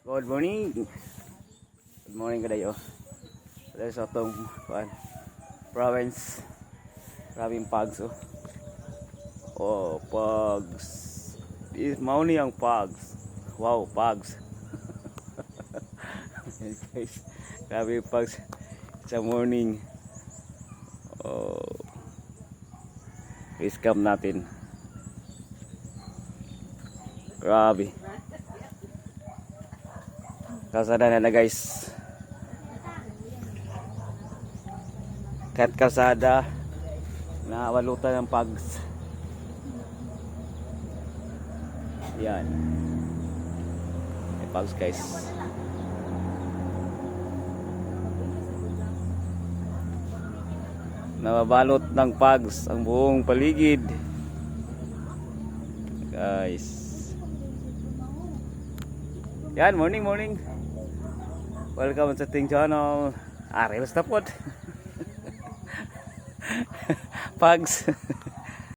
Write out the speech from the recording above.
Good morning. Good morning kadayo. There's sa tong province. Maraming pags oh. Oh, pags. Mau ni ang pags. Wow, pags. Guys, grabe yung pags sa morning. Oh. Face cam natin. Grabe. Kalsada na guys. Kahit kalsada na walutan ng pags. Yan. May pags guys. Nababalot ng pags ang buong paligid. Guys. Yan, morning. Welcome sa ating channel. Reels na po. Pags.